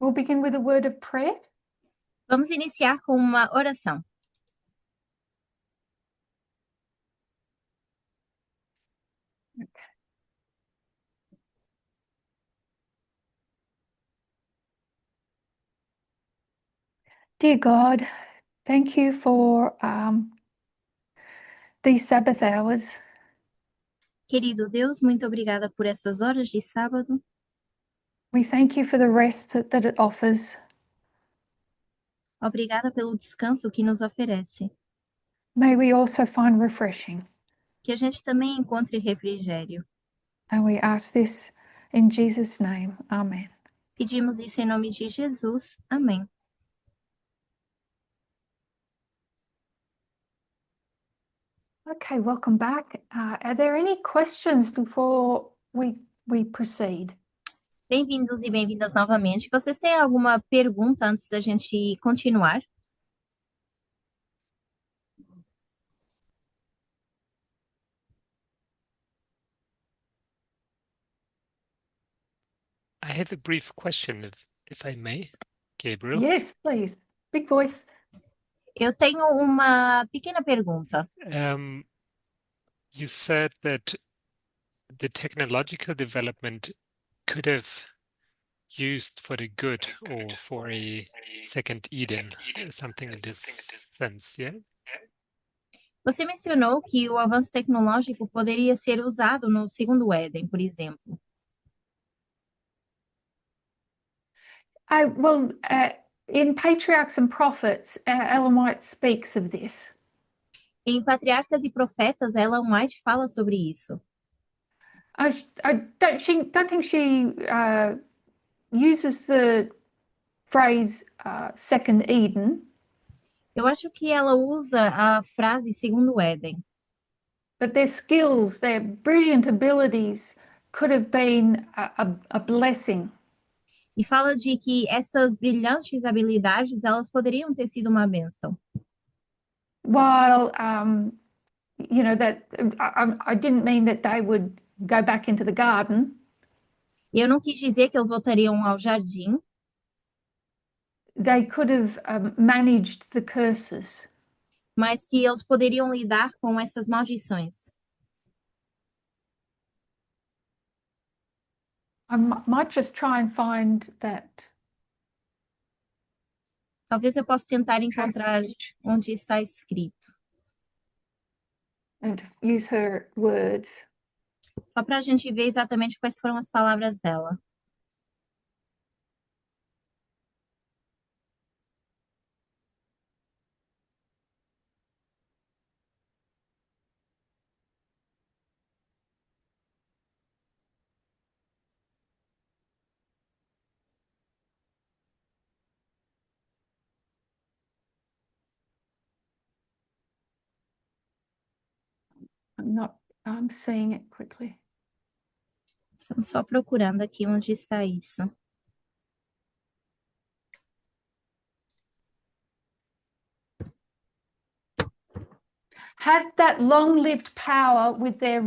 We'll begin with a word of prayer. Vamos iniciar com uma oração. Dear God, thank you for these Sabbath hours. Querido Deus, muito obrigada por essas horas de sábado. We thank you for the rest that it offers. Obrigada pelo descanso que nos oferece. May we also find refreshing. Que a gente também encontre refrigério. And we ask this in Jesus' name. Amen. Pedimos isso em nome de Jesus. Amém. Okay, welcome back. Are there any questions before we proceed? Bem-vindos e bem-vindas novamente. Vocês têm alguma pergunta antes da gente continuar? I have a brief question, if I may, Gabriel. Yes, please. Big voice. Eu tenho uma pequena pergunta. You said that the technological development could have used for the good or for a second Eden, something in this sense, yeah? Você mencionou que o avanço tecnológico poderia ser usado no segundo Éden, por exemplo. Well, in Patriarchs and Prophets, Ellen White speaks of this. Em Patriarcas e Profetas, Ellen White fala sobre isso. I don't think she uses the phrase second Eden, Eu acho que ela usa a frase segundo Éden, but their skills, their brilliant abilities could have been a blessing. e fala de que essas brilhantes habilidades, elas poderiam ter sido uma bênção. While, you know, that I didn't mean that they would go back into the garden. E eu não quis dizer que eles voltariam ao jardim, They could have managed the curses. mas que eles poderiam lidar com essas maldições. I might just try and find that Talvez eu possa tentar encontrar passage onde está escrito, and use her words. só para a gente ver exatamente quais foram as palavras dela. I'm seeing it quickly. Estamos só procurando aqui onde está isso. Had that long-lived power with their,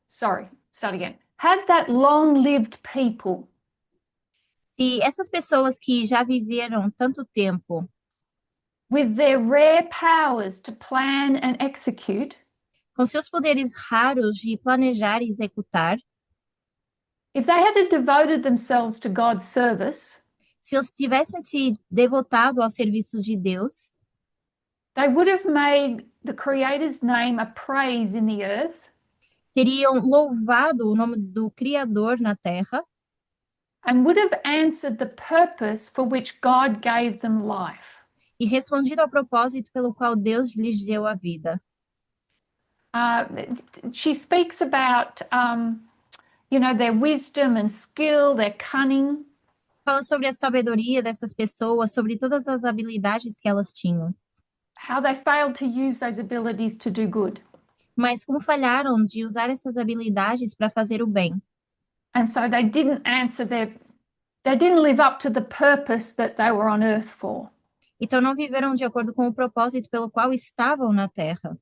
sorry, start again. Had that long-lived people Se essas pessoas que já viveram tanto tempo, with their rare powers to plan and execute, com seus poderes raros de planejar e executar, if they had devoted themselves to God's service, se eles tivessem se devotado ao serviço de Deus, they would have made the Creator's name a praise in the earth teriam louvado o nome do Criador na terra and would have answered the purpose for which God gave them life. e respondido ao propósito pelo qual Deus lhes deu a vida. She speaks about, you know, their wisdom and skill, their cunning. Fala sobre a sabedoria dessas pessoas, sobre todas as habilidades que elas tinham, How they failed to use those abilities to do good. mas como falharam de usar essas habilidades para fazer o bem. And so they didn't they didn't live up to the purpose that they were on earth for. Então não viveram de acordo com o propósito pelo qual estavam na terra.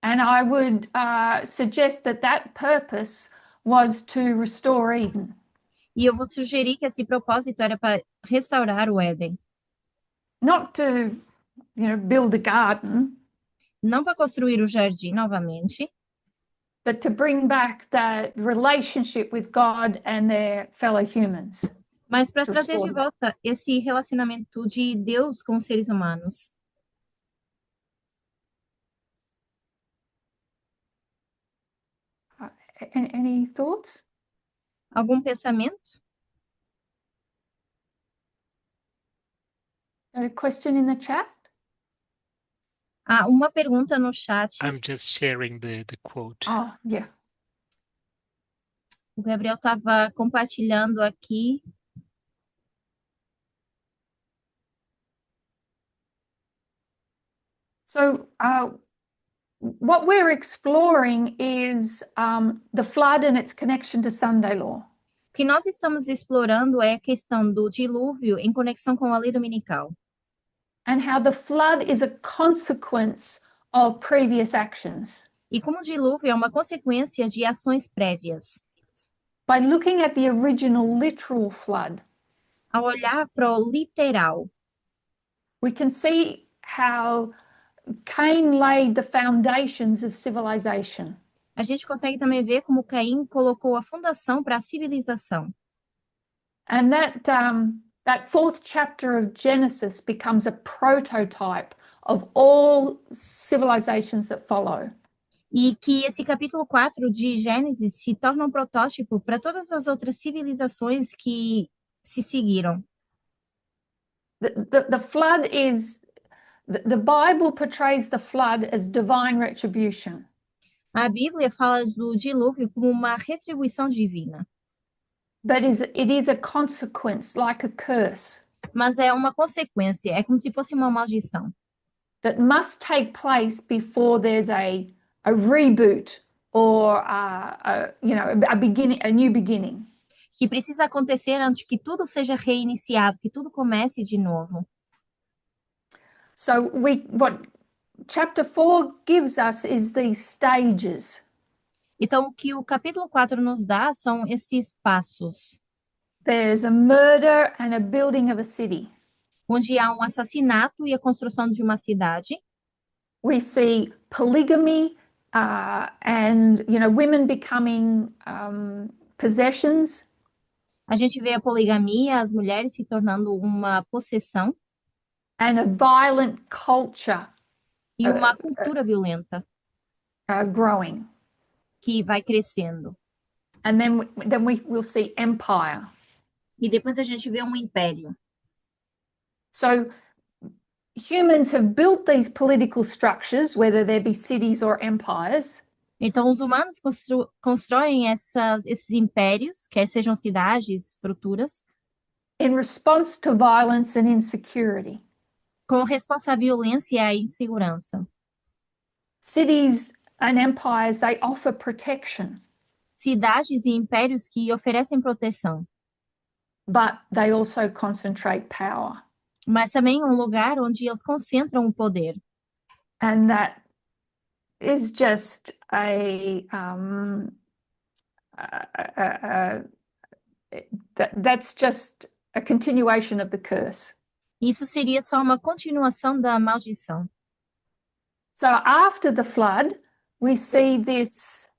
And I would suggest that that purpose was to restore Eden. E eu vou sugerir que esse propósito era para restaurar o Éden. not to, build a garden, Não para construir o jardim novamente, but to bring back that relationship with God and their fellow humans. mas para To trazer de restore. volta esse relacionamento de Deus com os seres humanos. Any thoughts? Algum pensamento? Got a question in the chat? Ah, uma pergunta no chat. I'm just sharing the quote. Oh, yeah. O Gabriel estava compartilhando aqui. So, what we're exploring is the flood and its connection to Sunday law. O que nós estamos explorando é a questão do dilúvio em conexão com a lei dominical. And how the flood is a consequence of previous actions. E como o dilúvio é uma consequência de ações prévias. By looking at the original literal flood, Ao olhar para o literal, we can see how Cain laid the foundations of civilization. a gente consegue também ver como Caim colocou a fundação para a civilização. And that fourth chapter of Genesis becomes a prototype of all civilizations that follow. E que esse capítulo 4 de Gênesis se torna um protótipo para todas as outras civilizações que se seguiram. The flood is, the Bible portrays the flood as divine retribution. A Bíblia fala do dilúvio como uma retribuição divina, But it is a consequence, like a curse, mas é uma consequência, é como se fosse uma maldição, that must take place before there's a reboot or a new beginning. que precisa acontecer antes que tudo seja reiniciado, que tudo comece de novo. So what chapter 4 gives us is these stages. Então, o que o capítulo 4 nos dá são esses passos, There's a murder and a building of a city. onde há um assassinato e a construção de uma cidade. We see polygamy and women becoming possessions. A gente vê a poligamia, as mulheres se tornando uma possessão And a violent culture e uma cultura violenta growing. que vai crescendo. And then we will see empire. E depois a gente vê um império. So humans have built these political structures, whether they be cities or empires, Então, os humanos constroem esses impérios, quer sejam cidades, estruturas, in response to violence and insecurity. com resposta à violência e à insegurança. Cities and empires, they offer protection, Cidades e impérios que oferecem proteção, but they also concentrate power. mas também um lugar onde eles concentram o poder. And that is just that's just a continuation of the curse. Isso seria só uma continuação da maldição. So after the flood, we see this,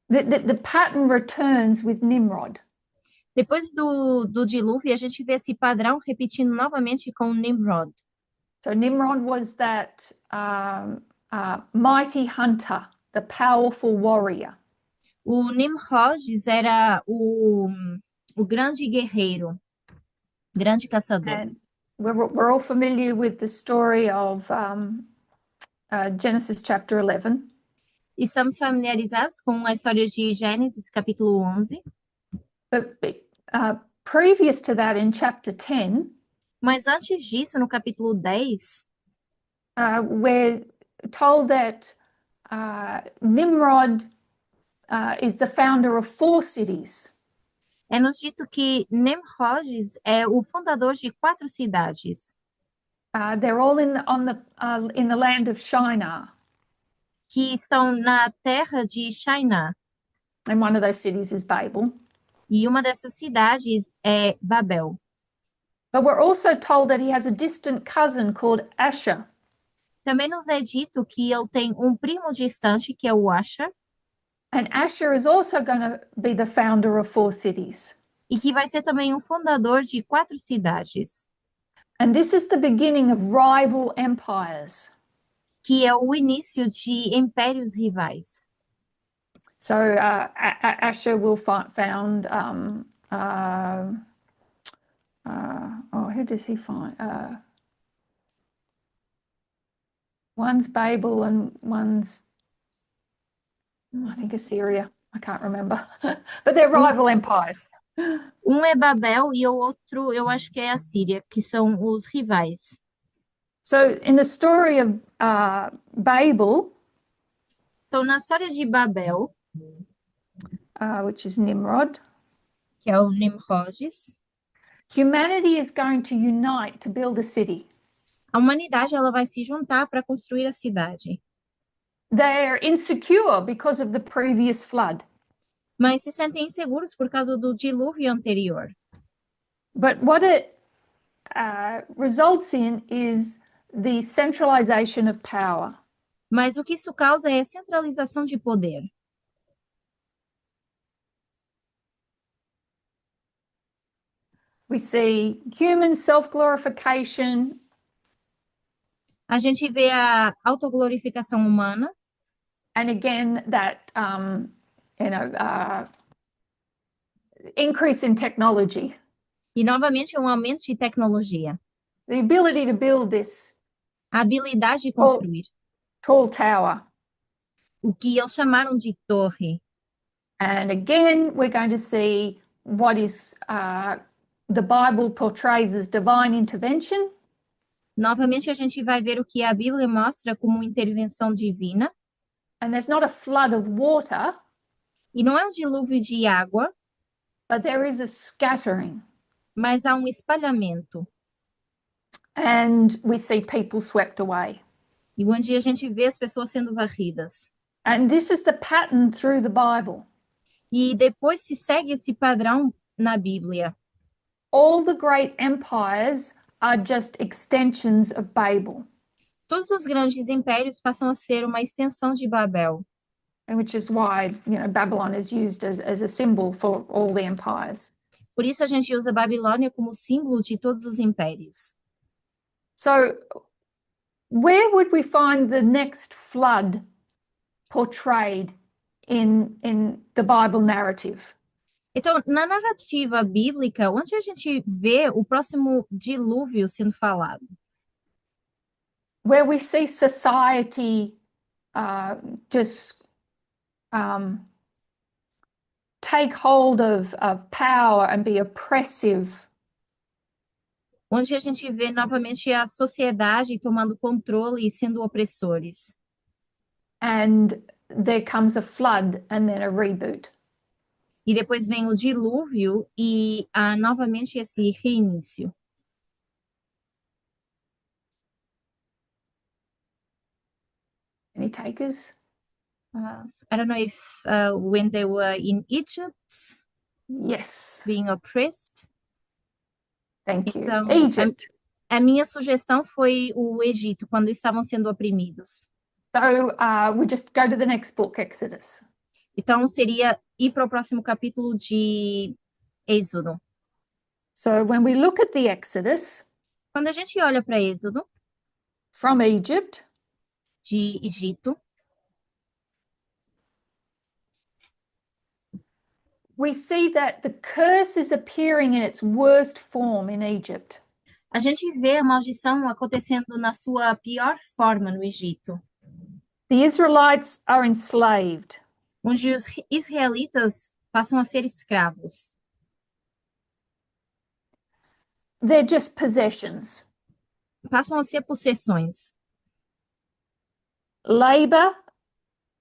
the pattern returns with Nimrod. Depois do dilúvio, a gente vê esse padrão repetindo novamente com Nimrod. So Nimrod was that mighty hunter, the powerful warrior. O Nimrod era o grande guerreiro, grande caçador. And we're all familiar with the story of Genesis chapter 11. Estamos familiarizados com a história de Gênesis, capítulo 11. But previous to that, in chapter 10, Mas antes disso, no capítulo 10, we're told that Nimrod is the founder of 4 cities. é nos dito que Nimrod é o fundador de 4 cidades, They're all in the land of Shinar, que estão na terra de Shinar. and one of those cities is Babel. E uma dessas cidades é Babel. But we're also told that he has a distant cousin called Asher. Também nos é dito que ele tem um primo distante, que é o Asher, And Asher is also going to be the founder of 4 cities. e que vai ser também um fundador de 4 cidades, And this is the beginning of rival empires. que é o início de impérios rivais. So Asher will found, who does he find? One's Babel and one's, I think, Assyria. I can't remember. But they're rival empires. Um é Babel e o outro, eu acho que é a Síria, que são os rivais. So in the story of Babel, Então, na história de Babel, which is Nimrod, que é o Nimrodes, humanity is going to unite to build a city. a humanidade ela vai se juntar para construir a cidade, They're insecure because of the previous flood. mas se sentem inseguros por causa do dilúvio anterior. But what it results in is the centralization of power. Mas o que isso causa é centralização de poder. We see human self-glorification, A gente vê a autoglorificação humana and again that increase in technology, e, novamente, um aumento de tecnologia. the ability to build this A habilidade de construir. tall tower. O que eles chamaram de torre. And again, we're going to see what is the Bible portrays as divine intervention. Novamente, a gente vai ver o que a Bíblia mostra como intervenção divina. And there's not a flood of water, E não é um dilúvio de água, but there is a scattering. mas há um espalhamento. And we see people swept away. E onde a gente vê as pessoas sendo varridas. And this is the pattern through the Bible. E depois se segue esse padrão na Bíblia. All the great empires are just extensions of Babel, Todos os grandes impérios passam a ser uma extensão de Babel. and which is why Babylon is used as a symbol for all the empires. Por isso a gente usa Babilônia como símbolo de todos os impérios. So where would we find the next flood portrayed in the Bible narrative? Então, na narrativa bíblica, onde a gente vê o próximo dilúvio sendo falado? Where we see society just take hold of power and be oppressive. Onde a gente vê novamente a sociedade tomando controle e sendo opressores. And there comes a flood and then a reboot. E depois vem o dilúvio e novamente esse reinício. Any takers? I don't know if when they were in Egypt Yes. being oppressed. Thank you. Então, Egypt. a minha sugestão foi o Egito, quando estavam sendo oprimidos. So we just go to the next book, Exodus. Então, seria ir para o próximo capítulo de Êxodo. So when we look at the Exodus Quando a gente olha para Êxodo, from Egypt, de Egito, we see that the curse is appearing in its worst form in Egypt. a gente vê a maldição acontecendo na sua pior forma no Egito, The Israelites are enslaved. onde os israelitas passam a ser escravos. They're just possessions. Passam a ser possessões. Labor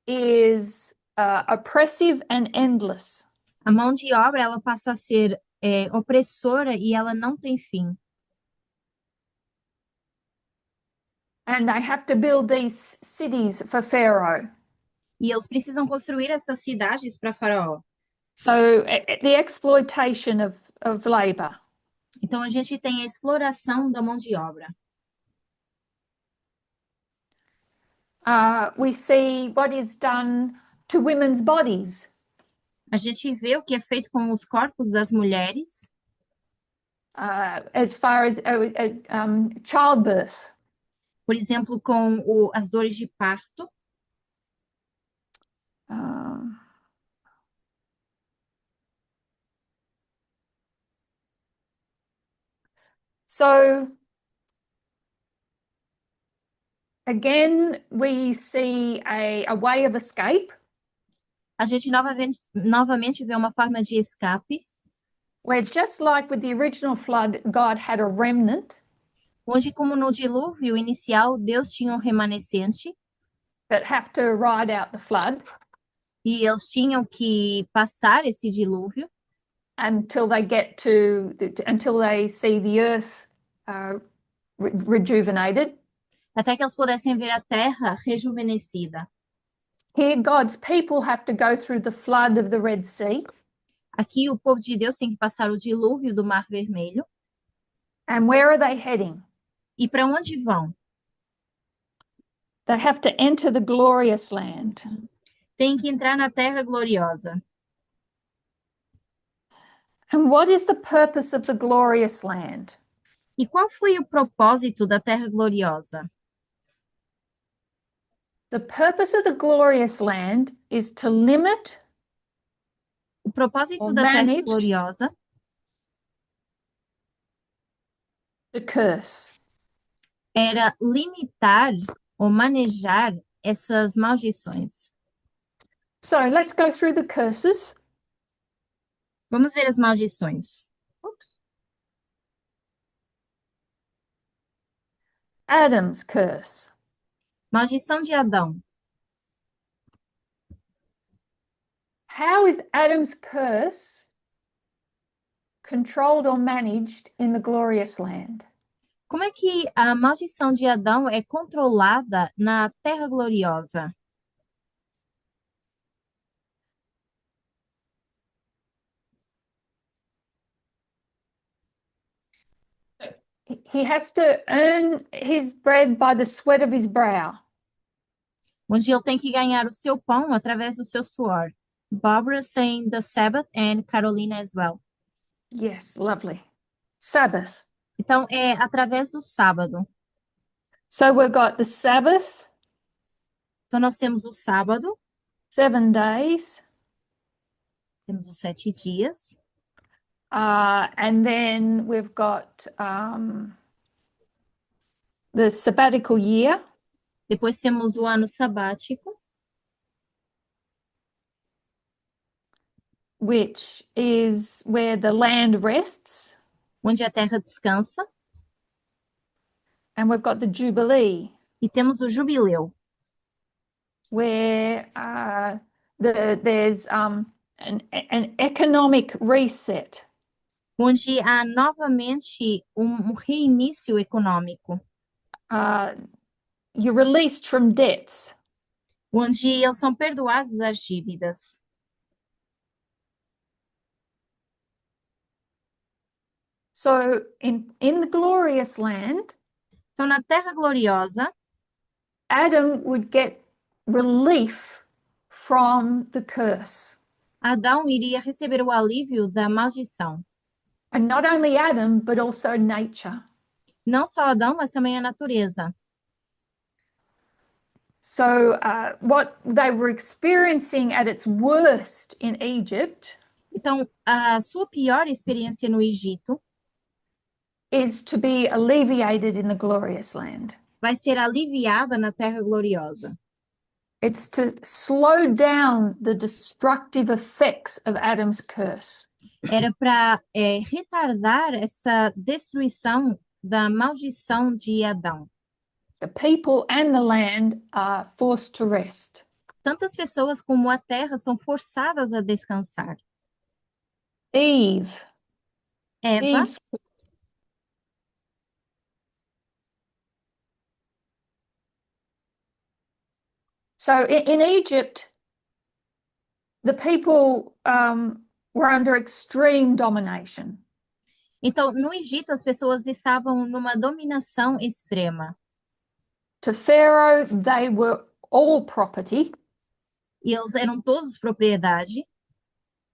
is oppressive and endless. A mão de obra, ela passa a ser opressora e ela não tem fim. And they have to build these cities for Pharaoh. E eles precisam construir essas cidades para Faraó. So the exploitation of labor. Então, a gente tem a exploração da mão de obra. We see what is done to women's bodies. A gente vê o que é feito com os corpos das mulheres, As far as childbirth. por exemplo, com as dores de parto. So again, we see a way of escape A gente novamente vê uma forma de escape, where just like with the original flood, God had a remnant onde, como no dilúvio inicial, Deus tinha um remanescente that have to ride out the flood e eles tinham que passar esse dilúvio until they until they see the earth rejuvenated. até que eles pudessem ver a terra rejuvenescida. Here, God's people have to go through the flood of the Red Sea. Aqui, o povo de Deus tem que passar o dilúvio do Mar Vermelho. And where are they heading? E para onde vão? They have to enter the glorious land. Tem que entrar na Terra Gloriosa. And what is the purpose of the glorious land? E qual foi o propósito da Terra Gloriosa? The purpose of the glorious land is to limit O propósito or da Terra manage Gloriosa the curse. era limitar ou manejar essas maldições. So let's go through the curses. Vamos ver as maldições. Oops. Adam's curse. Maldição de Adão. How is Adam's curse controlled or managed in the glorious land? Como é que a maldição de Adão é controlada na Terra Gloriosa? He has to earn his bread by the sweat of his brow. Onde ele tem que ganhar o seu pão através do seu suor. Barbara saying the Sabbath and Carolina as well. Yes, lovely. Sabbath. Então, é através do sábado. So we've got the Sabbath, Então, nós temos o sábado, 7 days, temos os 7 dias, and then we've got the sabbatical year, depois temos o ano sabático, which is where the land rests, onde a terra descansa, and we've got the Jubilee, e temos o jubileu, where there's an economic reset. onde há novamente um reinício econômico, You're released from debts. onde eles são perdoados das dívidas. So in the glorious land, Então, na terra gloriosa, Adam would get relief from the curse. Adão iria receber o alívio da maldição. And not only Adam, but also nature. Não só Adão, mas também a natureza. So what they were experiencing at its worst in Egypt Então, a sua pior experiência no Egito is to be alleviated in the glorious land. vai ser aliviada na terra gloriosa. It's to slow down the destructive effects of Adam's curse. Era para retardar essa destruição da maldição de Adão. The people and the land are forced to rest. Tantas pessoas como a terra são forçadas a descansar. Eve, Eva, Eve's curse. So in Egypt, the people were under extreme domination. Então, no Egito, as pessoas estavam numa dominação extrema. To Pharaoh, they were all property, E eles eram todos propriedade,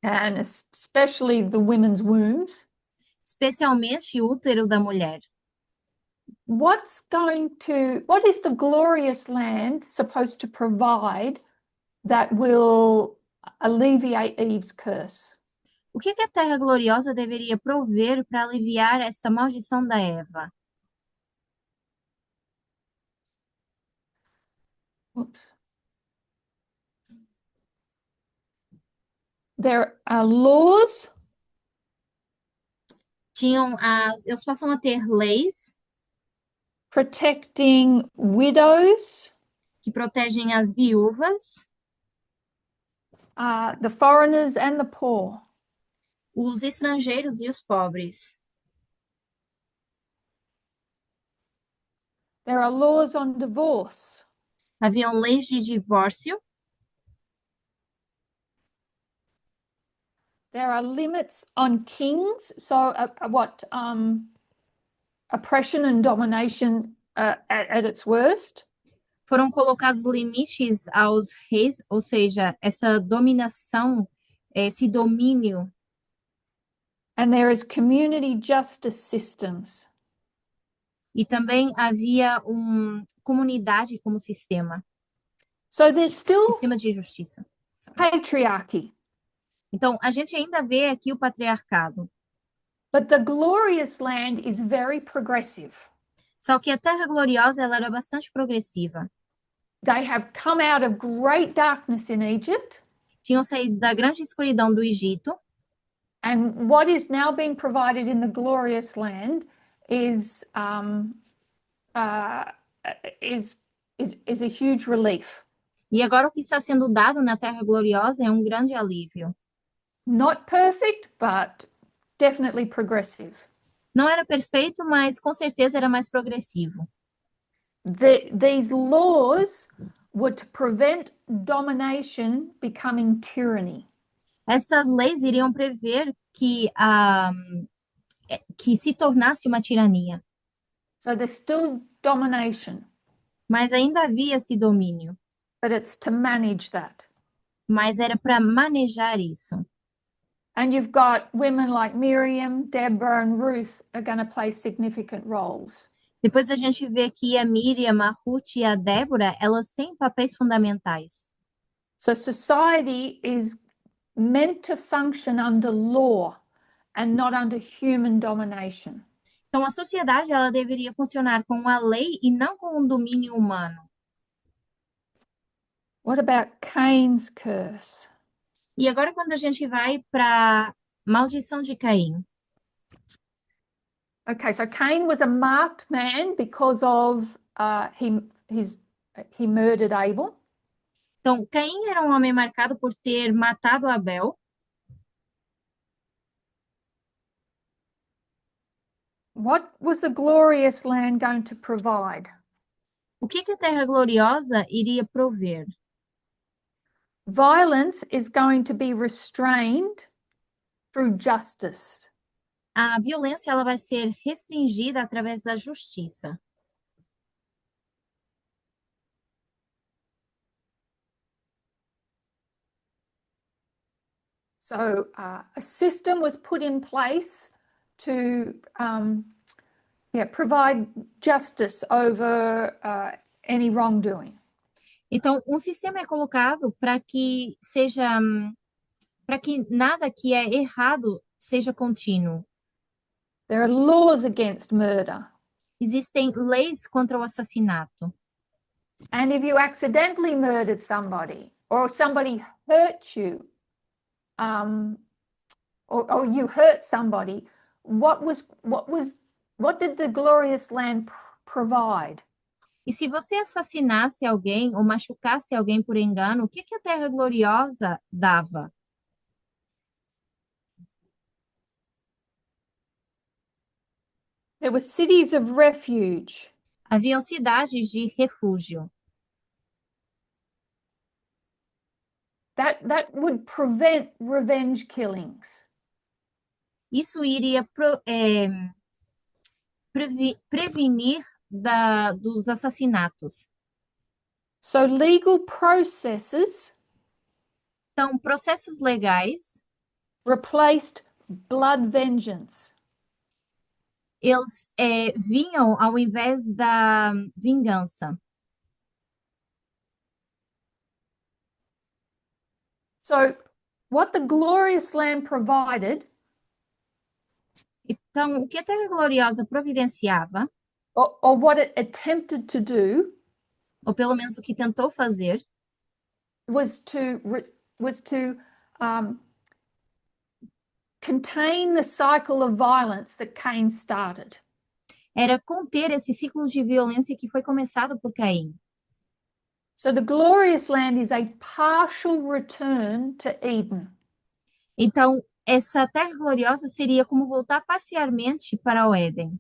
and especially the women's wombs. especialmente o útero da mulher. What is the glorious land supposed to provide that will alleviate Eve's curse? O que a Terra Gloriosa deveria prover para aliviar essa maldição da Eva? Whoops. There are laws Eles passam a ter leis protecting widows, que protegem as viúvas, the foreigners, and the poor. os estrangeiros e os pobres. There are laws on divorce. Haviam leis de divórcio, There are limits on kings. So, oppression and domination at its worst. foram colocados limites aos reis, ou seja, essa dominação, esse domínio. And there is community justice systems. E também havia comunidade como sistema, So there's still sistema de justiça. patriarchy. Então, a gente ainda vê aqui o patriarcado. But the glorious land is very progressive. Só que a Terra Gloriosa, ela era bastante progressiva. They have come out of great darkness in Egypt. Tinham saído da grande escuridão do Egito. And what is now being provided in the glorious land is a huge relief. E agora o que está sendo dado na Terra Gloriosa é um grande alívio. Not perfect, but definitely progressive. Não era perfeito, mas com certeza era mais progressivo. These laws were to prevent domination becoming tyranny. Essas leis iriam prever que se tornasse uma tirania. So there's still domination, Mas ainda havia esse domínio. but it's to manage that. Mas era para manejar isso. And you've got women like Miriam, Deborah, and Ruth are going to play significant roles. Depois a gente vê que a Miriam, a Ruth e a Débora, elas têm papéis fundamentais. So society is meant to function under law and not under human domination. Então a sociedade ela deveria funcionar com a lei e não com o domínio humano. What about Cain's curse? E agora quando a gente vai para maldição de Caim. Okay, so Cain was a marked man because of he murdered Abel. Então, Caim era um homem marcado por ter matado Abel. What was the glorious land going to provide? O que a Terra Gloriosa iria prover? Violence is going to be restrained through justice. A violência ela vai ser restringida através da justiça. So a system was put in place to provide justice over any wrongdoing. Então, um sistema é colocado para que nada que é errado seja contínuo. There are laws against murder. Existem leis contra o assassinato. And if you accidentally murdered somebody or somebody hurt you, or you hurt somebody, what did the glorious land provide? E se você assassinasse alguém ou machucasse alguém por engano, o que a Terra Gloriosa dava? There were cities of refuge. Haviam cidades de refúgio. That would prevent revenge killings. Isso iria prevenir dos assassinatos. So legal processes Então, processos legais, replaced blood vengeance. eles vinham ao invés da vingança. So what the glorious Lamb provided, Então, o que a Terra Gloriosa providenciava, or what it attempted to do, ou pelo menos o que tentou fazer, was to contain the cycle of violence that Cain started. era conter esse ciclo de violência que foi começado por Caim. So the glorious land is a partial return to Eden. Então, essa Terra Gloriosa seria como voltar parcialmente para o Éden.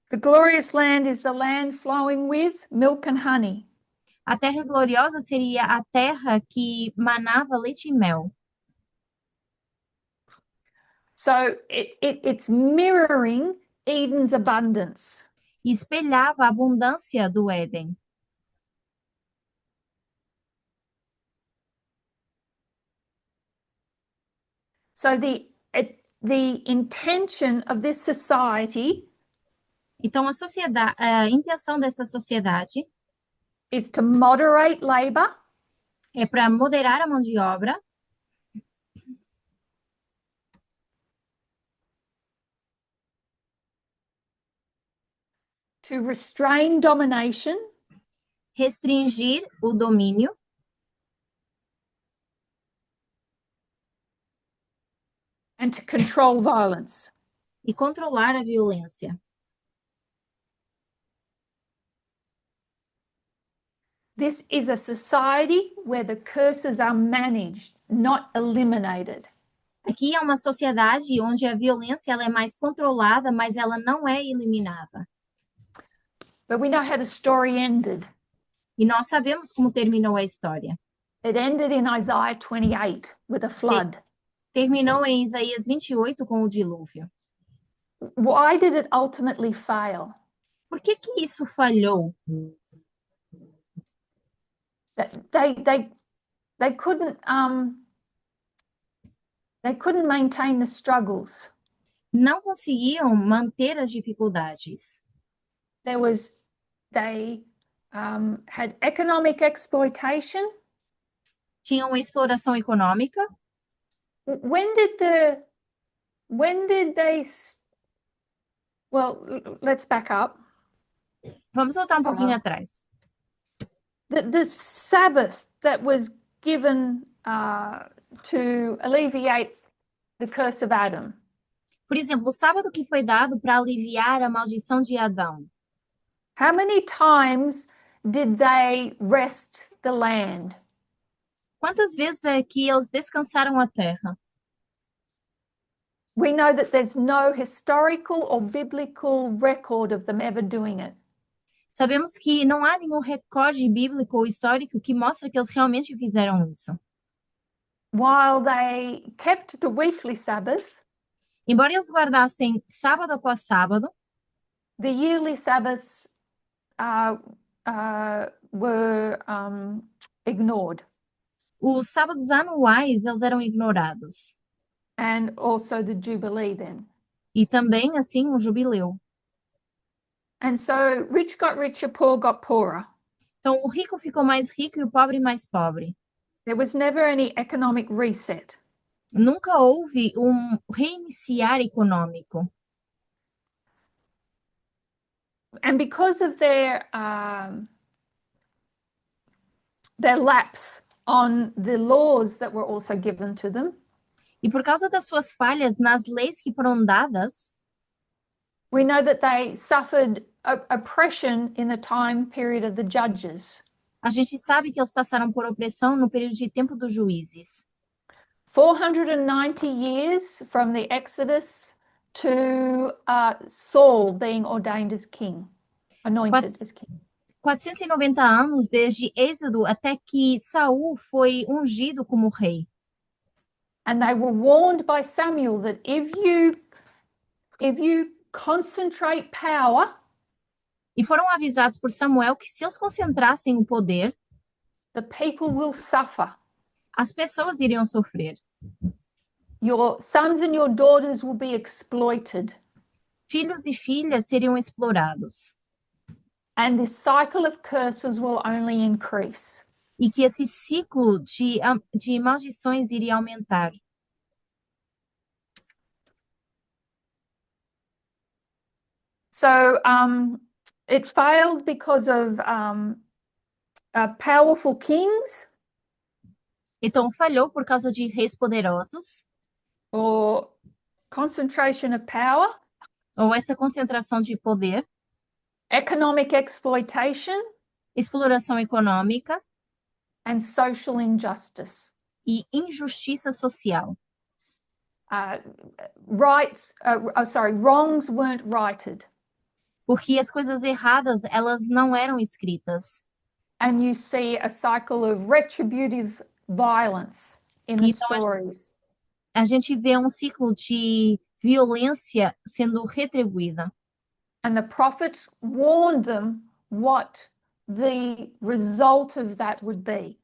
The glorious land is the land flowing with milk and honey. A Terra Gloriosa seria a terra que manava leite e mel. So it's mirroring Eden's abundance. E espelhava a abundância do Éden. So the intention of this society Então, a intenção dessa sociedade is to moderate labor, é para moderar a mão de obra, to restrain domination, restringir o domínio and to control violence. e controlar a violência. This is a society where the curses are managed, not eliminated. Aqui é uma sociedade onde a violência ela é mais controlada, mas ela não é eliminada. But we know how the story ended. E nós sabemos como terminou a história. It ended in Isaiah 28 with a flood. Terminou em Isaías 28 com o dilúvio. Why did it ultimately fail? Por que isso falhou? They couldn't maintain the struggles. Não conseguiam manter as dificuldades. They had economic exploitation. Tinham exploração econômica. Well, let's back up. Vamos voltar pouquinho atrás. The Sabbath that was given to alleviate the curse of Adam. Por exemplo, o sábado que foi dado para aliviar a maldição de Adão. How many times did they rest the land? Quantas vezes é que eles descansaram a terra? We know that there's no historical or biblical record of them ever doing it. Sabemos que não há nenhum recorde bíblico ou histórico que mostra que eles realmente fizeram isso. While they kept the weekly Sabbath, embora eles guardassem sábado após sábado, the yearly Sabbaths were ignored. Os sábados anuais eles eram ignorados. And also the Jubilee then. E também, assim, o jubileu. And so rich got richer, poor got poorer. Então, o rico ficou mais rico e o pobre mais pobre. There was never any economic reset. Nunca houve reiniciar econômico. And because of their lapse on the laws that were also given to them, e por causa das suas falhas nas leis que foram dadas, we know that they suffered oppression in the time period of the judges. A gente sabe que eles passaram por opressão no período de tempo dos juízes. 490 years from the Exodus to Saul being ordained as king, anointed as king. 490 anos desde Êxodo até que Saul foi ungido como rei. And they were warned by Samuel that if you concentrate power, E foram avisados por Samuel que se eles concentrassem o poder, the people will suffer. as pessoas iriam sofrer. Your sons and your daughters will be exploited. Filhos e filhas seriam explorados. And this cycle of curses will only increase. E que esse ciclo de maldições iria aumentar. So it failed because of powerful kings Então falhou por causa de reis poderosos, or concentration of power, ou essa concentração de poder, economic exploitation, exploração econômica and social injustice. e injustiça social. Wrongs weren't righted. Porque as coisas erradas, elas não eram escritas. And you see a cycle of retributive violence in the Então, stories. a gente vê um ciclo de violência sendo retribuída. And the prophets warned them what the result of that would be.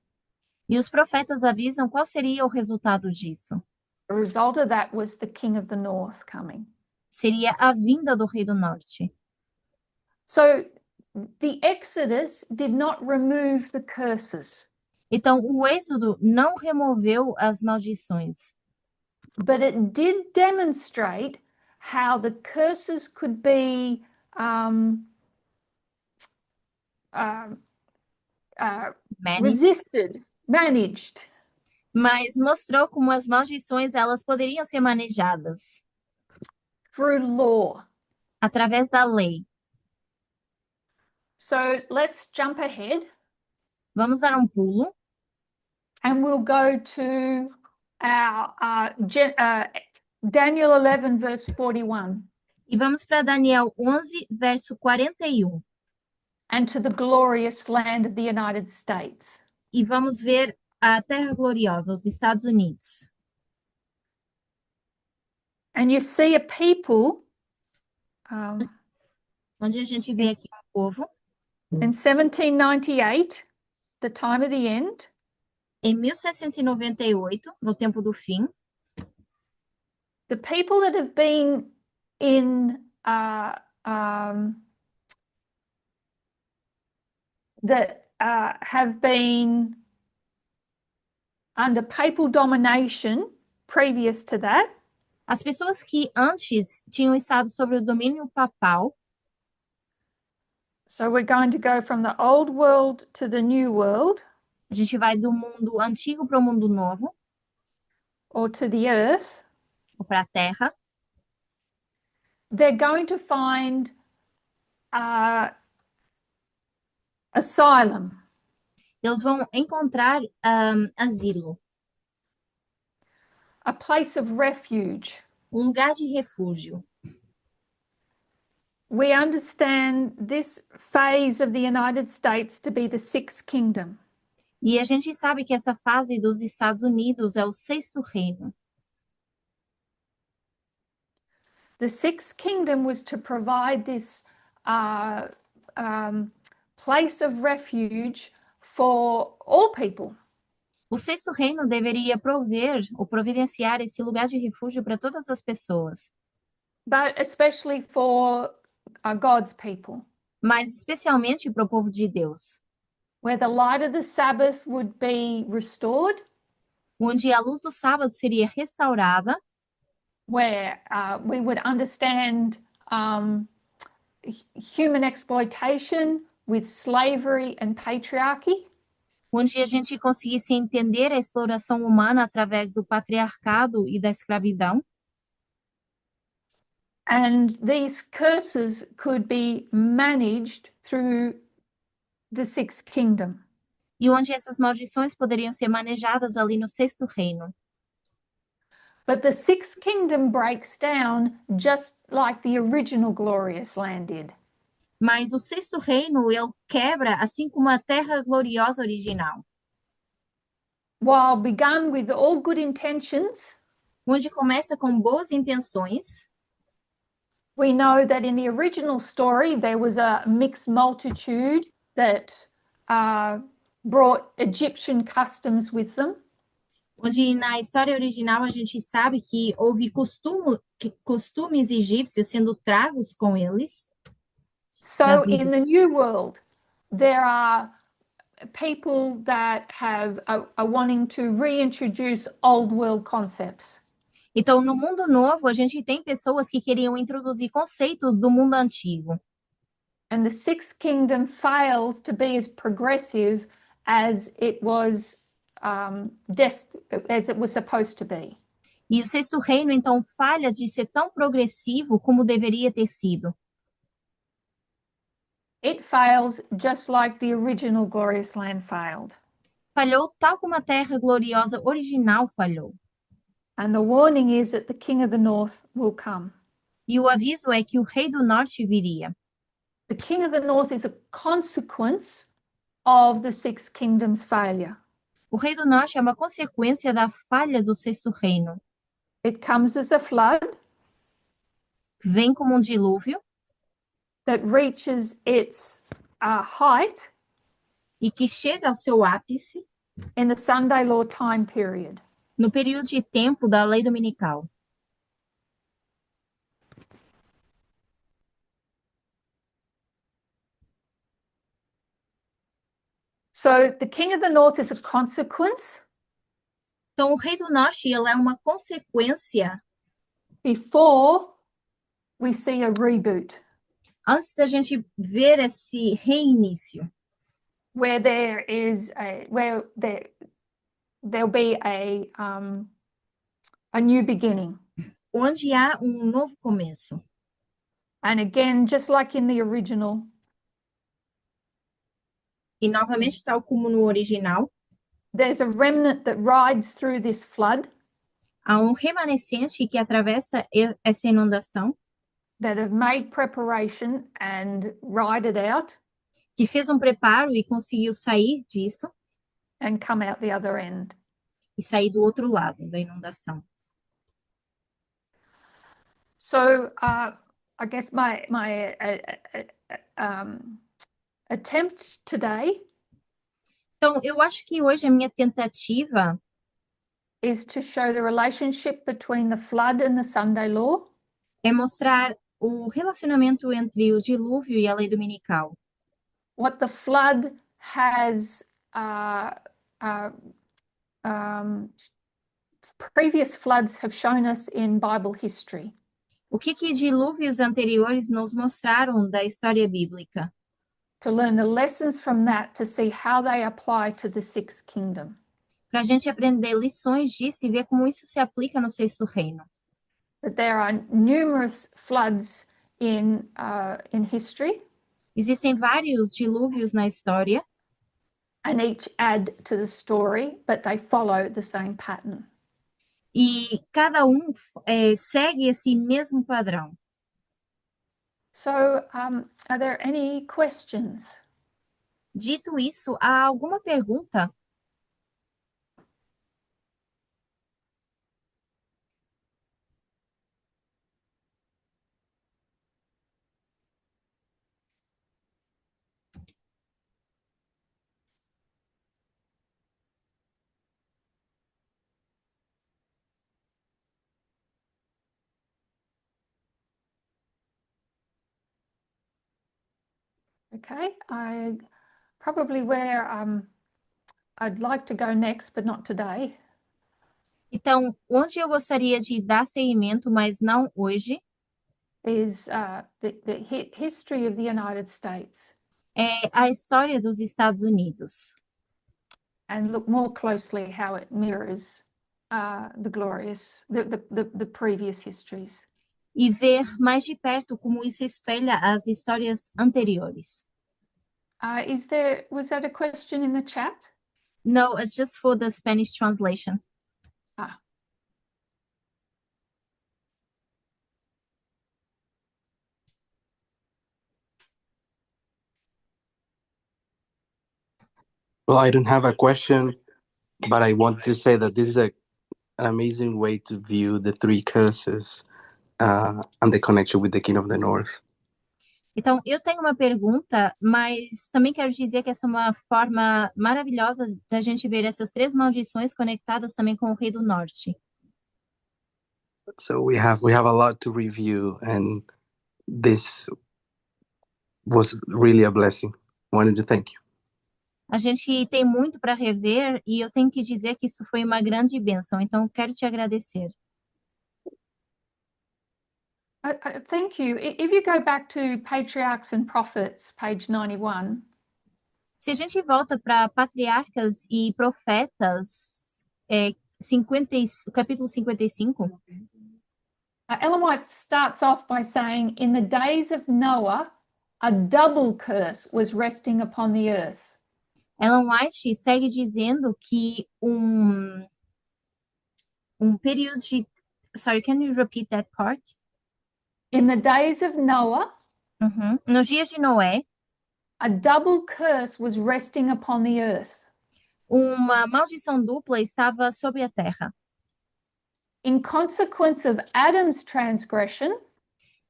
E os profetas avisam qual seria o resultado disso. The result of that was the king of the north coming. Seria a vinda do rei do norte. So the Exodus did not remove the curses, Então, o Êxodo não removeu as maldições, but it did demonstrate how the curses could be resisted, managed. Mas mostrou como as maldições elas poderiam ser manejadas Through law. através da lei. So let's jump ahead Vamos dar um pulo and we'll go to our Daniel 11, verse 41, e vamos para Daniel 11, verso 41. and to the glorious land of the United States. E vamos ver a Terra Gloriosa, os Estados Unidos. And you see a people Onde a gente vê aqui o povo, in 1798, the time of the end, em 1798, no tempo do fim, the people that have been in have been under papal domination previous to that, as pessoas que antes tinham estado sobre o domínio papal, so we're going to go from the old world to the new world, a gente vai do mundo antigo para o mundo novo, or to the earth, ou para a Terra, they're going to find asylum, eles vão encontrar asilo, a place of refuge. um lugar de refúgio. We understand this phase of the United States to be the sixth kingdom. E a gente sabe que essa fase dos Estados Unidos é o sexto reino. The sixth kingdom was to provide this place of refuge for all people. O sexto reino deveria prover ou providenciar esse lugar de refúgio para todas as pessoas, But especially for God's people, mas especialmente para o povo de Deus, where the light of the Sabbath would be restored, onde a luz do sábado seria restaurada, where we would understand human exploitation with slavery and patriarchy, onde a gente conseguisse entender a exploração humana através do patriarcado e da escravidão, and these curses could be managed through the sixth kingdom. e onde essas maldições poderiam ser manejadas ali no sexto reino. But the sixth kingdom breaks down just like the original glorious land did. Mas o sexto reino, ele quebra assim como a terra gloriosa original, While begun with all good intentions, onde começa com boas intenções. we know that in the original story there was a mixed multitude that brought Egyptian customs with them. Onde na história original a gente sabe que houve costumes egípcios sendo tragos com eles. So Nas in the ilhas. new world, there are people that are wanting to reintroduce old world concepts. Então, no mundo novo, a gente tem pessoas que queriam introduzir conceitos do mundo antigo. And the sixth kingdom fails to be as progressive as it was as it was supposed to be. E o sexto reino, então, falha de ser tão progressivo como deveria ter sido. It fails just like the original glorious land failed. Falhou tal como a terra gloriosa original falhou. And the warning is that the king of the north will come. E o aviso é que o rei do norte viria. The king of the north is a consequence of the sixth kingdom's failure. O rei do norte é uma consequência da falha do sexto reino. It comes as a flood Vem como dilúvio that reaches its height e que chega ao seu ápice in the Sunday law time period. no período de tempo da lei dominical. So the king of the north is a consequence Então, o rei do norte ele é uma consequência before we see a reboot, antes da gente ver esse reinício, where there'll be a new beginning. onde há novo começo. And again, just like in the original, E novamente, tal como no original, there's a remnant that rides through this flood há remanescente que atravessa essa inundação, that have made preparation and ride it out que fez preparo e conseguiu sair disso and come out the other end. e sair do outro lado da inundação. So I guess my attempt today Então, eu acho que hoje a minha tentativa is to show the relationship between the flood and the Sunday law, é mostrar o relacionamento entre o dilúvio e a lei dominical. what the flood has previous floods have shown us in Bible history. O que dilúvios anteriores nos mostraram da história bíblica? To learn the lessons from that to see how they apply to the sixth kingdom. Para a gente aprender lições disso e ver como isso se aplica no sexto reino. That there are numerous floods in history, Existem vários dilúvios na história and each add to the story, but they follow the same pattern. e cada segue esse mesmo padrão. So, are there any questions? Dito isso, há alguma pergunta? Okay, I probably where I'd like to go next, but not today, Então, onde eu gostaria de dar seguimento, mas não hoje, is the history of the United States, é a história dos Estados Unidos. and look more closely how it mirrors the previous histories. E ver mais de perto como isso espelha as histórias anteriores. Was that a question in the chat? No, it's just for the Spanish translation. Ah. Well, I don't have a question, but I want to say that this is an amazing way to view the three curses and the connection with the King of the North. Então, eu tenho uma pergunta, mas também quero dizer que essa é uma forma maravilhosa da gente ver essas três maldições conectadas também com o Rei do Norte. So we have a lot to review, and this was really a blessing. Wanted to thank you. A gente tem muito para rever e eu tenho que dizer que isso foi uma grande bênção, então quero te agradecer. Thank you. If you go back to Patriarchs and Prophets, page 91, Se a gente volta para Patriarcas e Profetas, capítulo 55, Ellen White starts off by saying, in the days of Noah, a double curse was resting upon the earth. Ellen White segue dizendo que um período de... Sorry, can you repeat that part? In the days of Noah, Nos dias de Noé, a double curse was resting upon the earth. uma maldição dupla estava sobre a terra. In consequence of Adam's transgression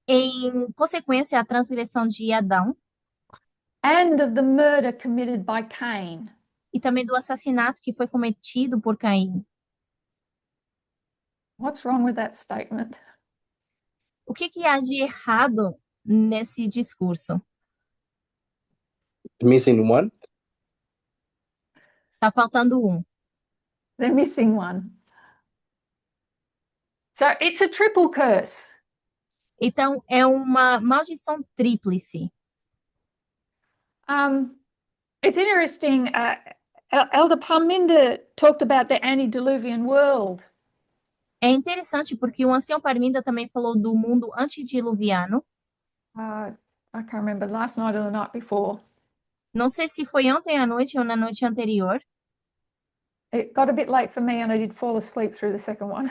Em consequência, a transgressão de Adão and of the murder committed by Cain. e também do assassinato que foi cometido por Caim. What's wrong with that statement? O que há de errado nesse discurso? Missing one? Está faltando um. They're missing one. So it's a triple curse. Então, é uma maldição tríplice. It's interesting. Elder Parminder talked about the antediluvian world. É interessante porque o ancião Parminda também falou do mundo antediluviano. I can't remember, last night or the night before. Não sei se foi ontem à noite ou na noite anterior. It got a bit late for me and I did fall asleep through the second one.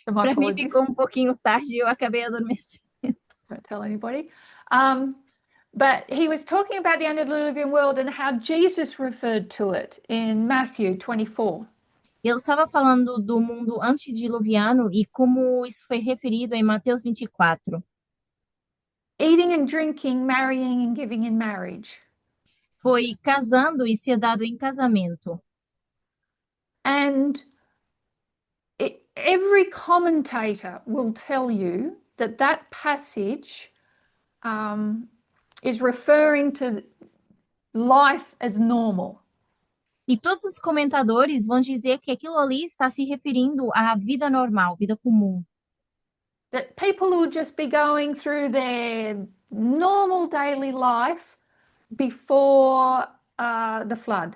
So my Para mim apologies. ficou um pouquinho tarde e eu acabei adormecendo. Don't tell anybody. But he was talking about the antediluvian world and how Jesus referred to it in Matthew 24. Ele estava falando do mundo antediluviano e como isso foi referido em Mateus 24. Eating and drinking, marrying and giving in marriage. Foi casando e ser dado em casamento. And every commentator will tell you that that passage is referring to life as normal. E todos os comentadores vão dizer que aquilo ali está se referindo à vida normal, vida comum. That people will just be going through their normal daily life before the flood.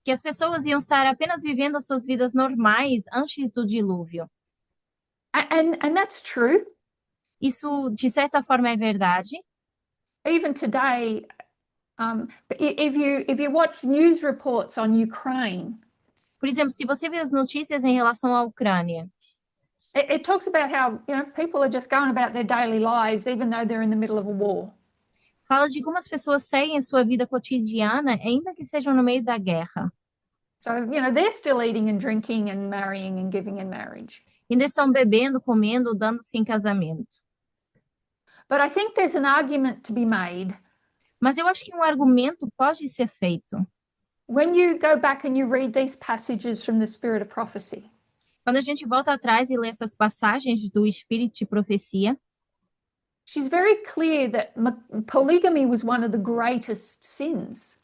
Que as pessoas iam estar apenas vivendo as suas vidas normais antes do dilúvio. And that's true. Isso, de certa forma, é verdade. Even today, if you watch news reports on Ukraine, Por exemplo, se você vê as notícias em relação à Ucrânia, it talks about how, people are just going about their daily lives even though they're in the middle of a war. fala de como as pessoas seguem sua vida cotidiana, ainda que sejam no meio da guerra. So, they're still eating and drinking and marrying and giving in marriage. Ainda estão bebendo, comendo, dando-se em casamento. But I think there's an argument to be made. Mas eu acho que um argumento pode ser feito. When you go back and you read these passages from the Spirit of Prophecy, Quando a gente volta atrás e lê essas passagens do Espírito de Profecia, she's very clear that polygamy was one of the greatest sins.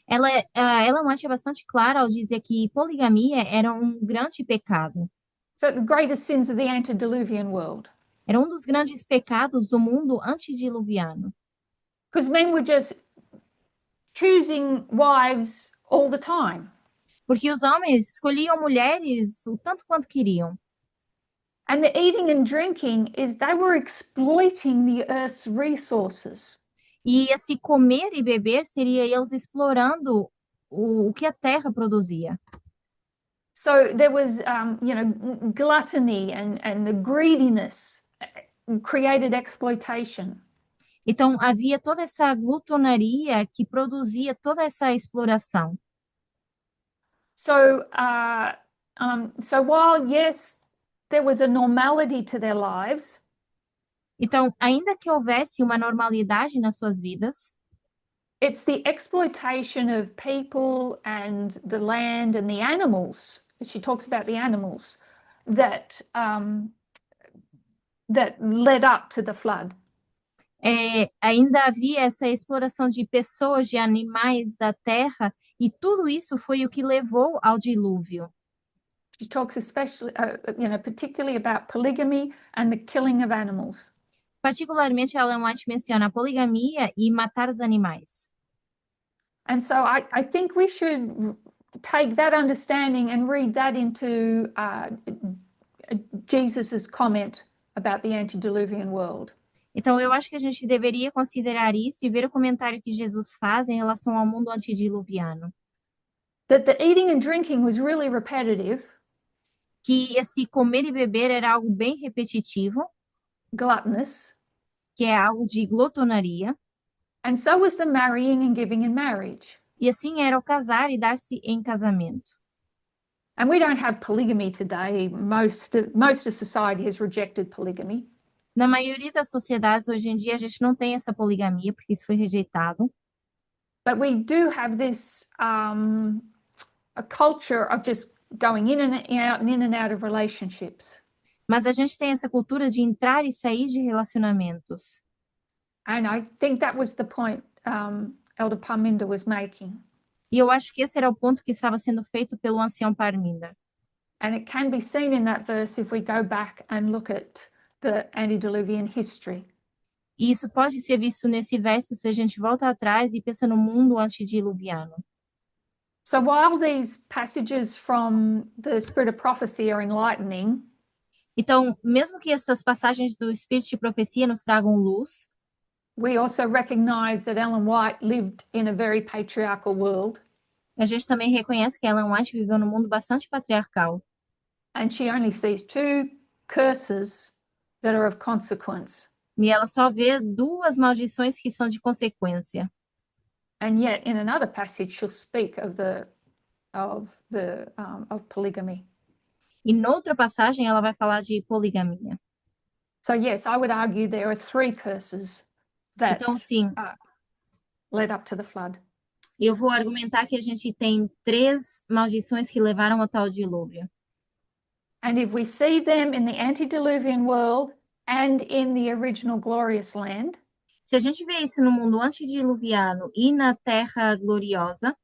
ela é bastante clara ao dizer que poligamia era um grande pecado. So the greatest sins of the antediluvian world. Era um dos grandes pecados do mundo antediluviano. Because men were just choosing wives all the time. Porque os homens escolhiam mulheres o tanto quanto queriam. And the eating and drinking is they were exploiting the earth's resources. E esse comer e beber seria eles explorando o que a terra produzia. So there was, gluttony and the greediness created exploitation. Então, havia toda essa glutonaria que produzia toda essa exploração. So while, yes, there was a normality to their lives, Então, ainda que houvesse uma normalidade nas suas vidas, it's the exploitation of people and the land and the animals. She talks about the animals that led up to the flood. ainda havia essa exploração de pessoas, de animais, da terra, e tudo isso foi o que levou ao dilúvio. She talks especially, particularly about polygamy and the killing of animals. Particularmente, Ellen White menciona a poligamia e matar os animais. And so I think we should take that understanding and read that into Jesus's comment about the antediluvian world. Então, eu acho que a gente deveria considerar isso e ver o comentário que Jesus faz em relação ao mundo antediluviano. That the eating and drinking was really repetitive, Que esse comer e beber era algo bem repetitivo, gluttonous, que é algo de glutonaria, and so was the marrying and giving in marriage. e assim era o casar e dar-se em casamento. And we don't have polygamy today. Most of society has rejected polygamy. Na maioria das sociedades hoje em dia a gente não tem essa poligamia porque isso foi rejeitado, But we do have this a culture of just going in and out of relationships. mas a gente tem essa cultura de entrar e sair de relacionamentos. And I think that was the point Elder Parminder was making. E eu acho que esse era o ponto que estava sendo feito pelo ancião Parminder. And it can be seen in that verse if we go back and look at the antediluvian history. E isso pode ser visto nesse verso se a gente volta atrás e pensa no mundo antediluviano. So while these passages from the Spirit of Prophecy are enlightening, Então, mesmo que essas passagens do Espírito de Profecia nos tragam luz, we also recognize that Ellen White lived in a very patriarchal world, a gente também reconhece que Ellen White viveu num mundo bastante patriarcal. and she only sees two curses that are of consequence. E ela só vê duas maldições que são de consequência. And yet, in another passage, she'll speak of polygamy. E noutra passagem ela vai falar de poligamia. So yes, I would argue there are three curses that Então, sim, led up to the flood. eu vou argumentar que a gente tem 3 maldições que levaram ao tal dilúvio. And if we see them in the antediluvian world and in the original glorious land, Se a gente vê isso no mundo antediluviano e na Terra Gloriosa,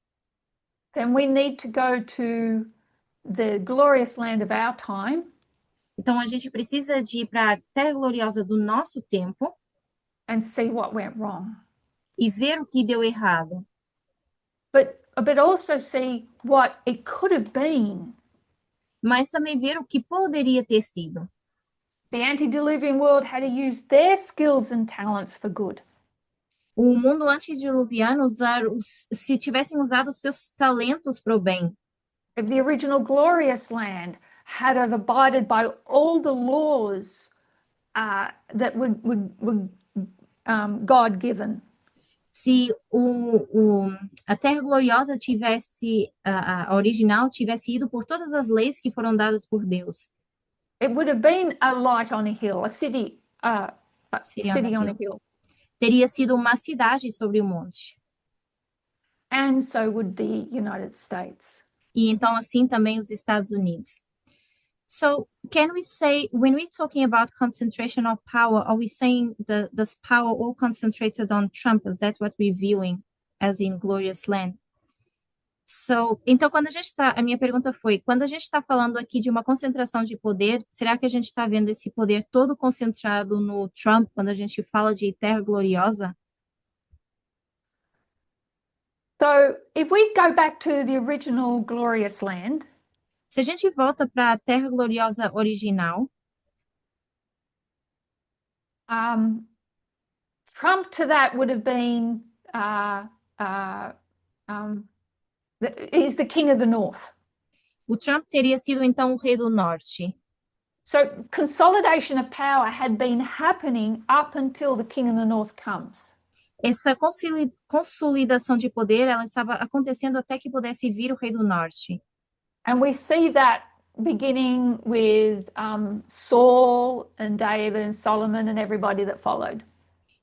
then we need to go to the glorious land of our time então a gente precisa de ir para a Terra Gloriosa do nosso tempo and see what went wrong. e ver o que deu errado. But also see what it could have been. Mas também ver o que poderia ter sido. The antediluvian world had to use their skills and talents for good. O mundo antediluviano se tivessem usado os seus talentos para o bem. If the original glorious land had have abided by all the laws that were God-given. Se a Terra Gloriosa tivesse, a original, tivesse ido por todas as leis que foram dadas por Deus. It would have been a light on a hill, a city on a hill. Teria sido uma cidade sobre o monte. And so would the United States. E então assim também os Estados Unidos. So can we say, when we're talking about concentration of power, are we saying this power all concentrated on Trump? Is that what we're viewing as in Glorious Land? So, então, a minha pergunta foi, quando a gente está falando aqui de uma concentração de poder, será que a gente está vendo esse poder todo concentrado no Trump, quando a gente fala de Terra Gloriosa? So if we go back to the original glorious land, se a gente volta para a Terra Gloriosa original, Trump to that would have been he's the king of the north. O Trump teria sido então o rei do norte. So consolidation of power had been happening up until the king of the north comes. Essa consolidação de poder, ela estava acontecendo até que pudesse vir o rei do norte. And we see that beginning with Saul and David and Solomon and everybody that followed.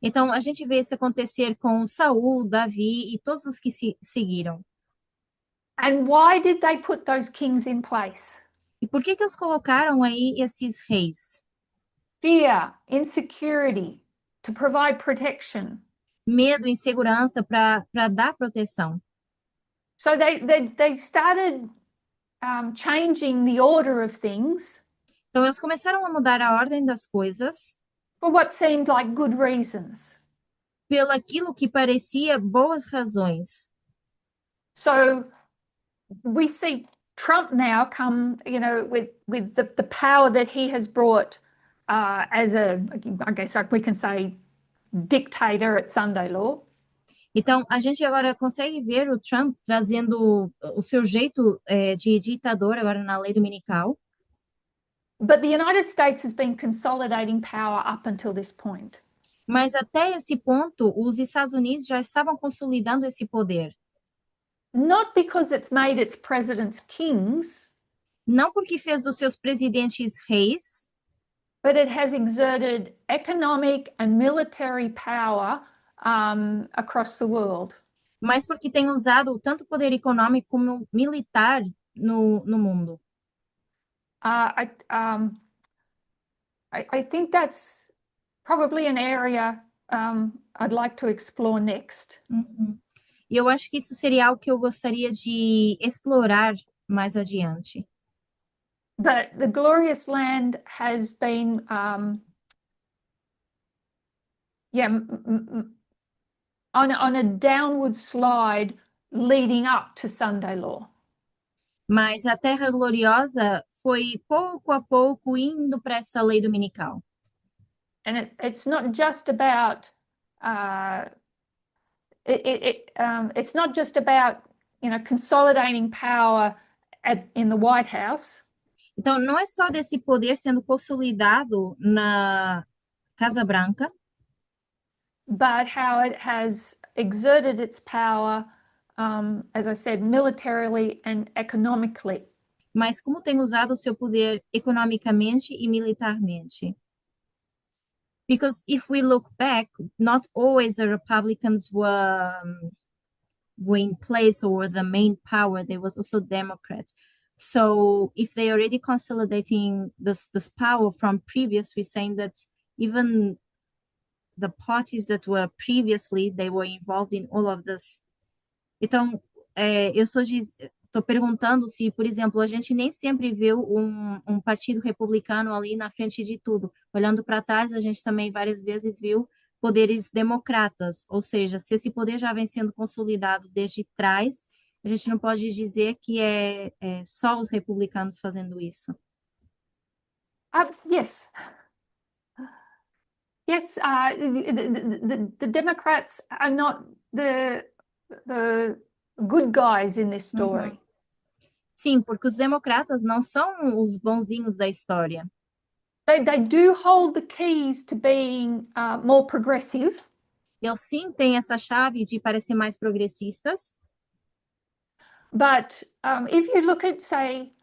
Então, a gente vê isso acontecer com Saul, Davi e todos os que se seguiram. And why did they put those kings in place? E por que que eles colocaram aí esses reis? Fear, insecurity, to provide protection. Medo, insegurança para dar proteção. So they started changing the order of things Então, eles começaram a mudar a ordem das coisas for what seemed like good reasons. pelo aquilo que parecia boas razões. So we see Trump now come, with the power that he has brought as I guess we can say, dictator at Sunday Law. Então, a gente agora consegue ver o Trump trazendo o seu jeito de ditador agora na lei dominical. But the United States has been consolidating power up until this point. Mas até esse ponto, os Estados Unidos já estavam consolidando esse poder. Not because it's made its presidents kings, Não porque fez dos seus presidentes reis, but it has exerted economic and military power across the world. mas porque tem usado tanto poder econômico como militar no mundo. I think that's probably an area I'd like to explore next. Uhum. E eu acho que isso seria algo que eu gostaria de explorar mais adiante. But the Glorious Land has been, on a downward slide leading up to Sunday Law. Mas a Terra Gloriosa foi pouco a pouco indo para essa lei dominical. And it's not just about it's not just about consolidating power in the White House. Então, não é só desse poder sendo consolidado na Casa Branca, but how it has exerted its power, as I said, militarily and economically. mas como tem usado o seu poder economicamente e militarmente. Because if we look back, not always the Republicans were in place or were the main power. There was also Democrats. So if they already consolidating this power from previous, we're saying that even the parties that were previously, they were involved in all of this. Então, eu estou perguntando se, por exemplo, a gente nem sempre viu um partido republicano ali na frente de tudo. Olhando para trás, a gente também várias vezes viu poderes democratas, ou seja, se esse poder já vem sendo consolidado desde trás, a gente não pode dizer que é só os republicanos fazendo isso. Yes. Yes, the Democrats are not the good guys in this story. Uhum. Sim, porque os democratas não são os bonzinhos da história. They do hold the keys to being more progressive. Eles sim têm essa chave de parecer mais progressistas. But if you look at, say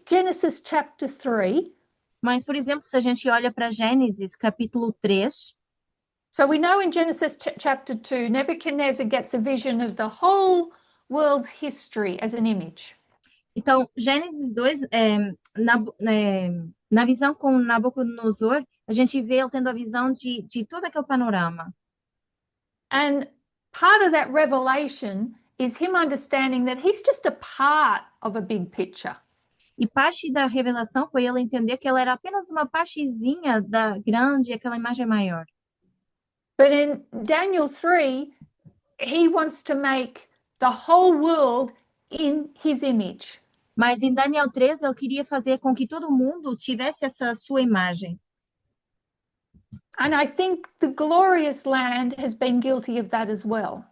Genesis chapter 3. Mas, por exemplo, se a gente olha para Gênesis, capítulo 3. So we know in Genesis chapter 2, Nebuchadnezzar gets a vision of the whole world's history as an image. Então, Gênesis 2, na visão com Nabucodonosor, a gente vê ele tendo a visão de todo aquele panorama. And part of that revelation is him understanding that he's just a part of a big picture. E parte da revelação foi ele entender que ela era apenas uma partezinha da grande, aquela imagem maior. But in Daniel 3, he wants to make the whole world in his image. Mas em Daniel 3, ele queria fazer com que todo mundo tivesse essa sua imagem. And I think the Glorious Land has been guilty of that as well.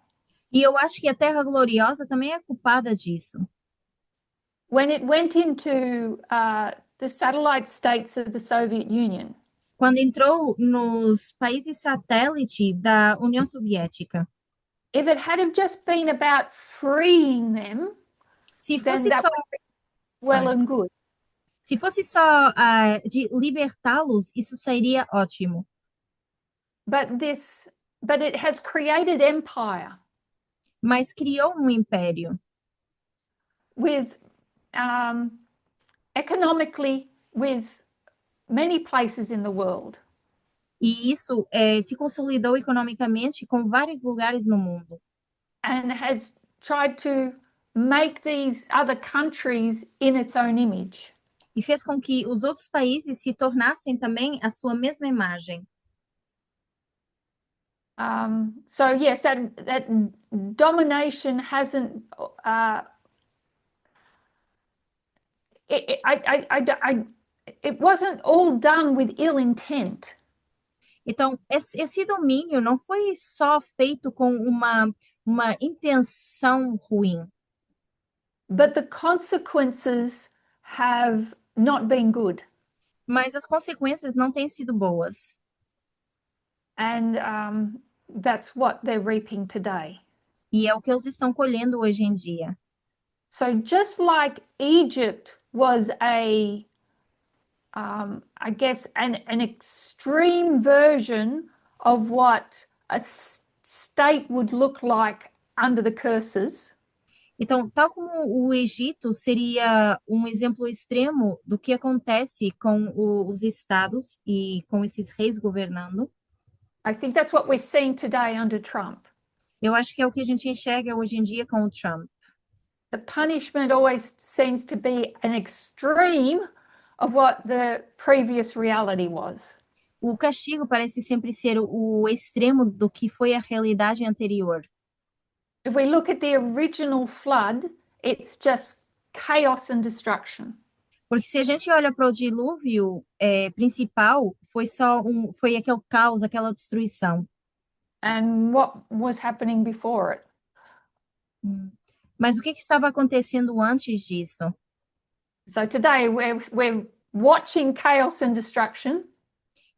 E eu acho que a Terra Gloriosa também é culpada disso. When it went into the satellite states of the Soviet Union. Quando entrou nos países satélite da União Soviética. If it had have just been about freeing them, se fosse só well Sorry. and good. Se fosse só de libertá-los, isso seria ótimo. But it has created empire Mas criou um império with economically with many places in the world. e isso se consolidou economicamente com vários lugares no mundo. And has tried to make these other countries in its own image. E fez com que os outros países se tornassem também a sua mesma imagem. So yes, that domination hasn't. It wasn't all done with ill intent. Então, esse domínio não foi só feito com uma intenção ruim, But the consequences have not been good. mas as consequências não têm sido boas. And that's what they're reaping today. E é o que eles estão colhendo hoje em dia. So just like Egypt was I guess, an extreme version of what a state would look like under the curses, Então, tal como o Egito seria um exemplo extremo do que acontece com os estados e com esses reis governando, I think that's what we're seeing today under Trump. eu acho que é o que a gente enxerga hoje em dia com o Trump. The punishment always seems to be an extreme of what the previous reality was. O castigo parece sempre ser o extremo do que foi a realidade anterior. If we look at the original flood, it's just chaos and destruction. Porque se a gente olha para o dilúvio principal, foi aquele caos, aquela destruição. And what was happening before it? Mas o que estava acontecendo antes disso? So today we're watching chaos and destruction,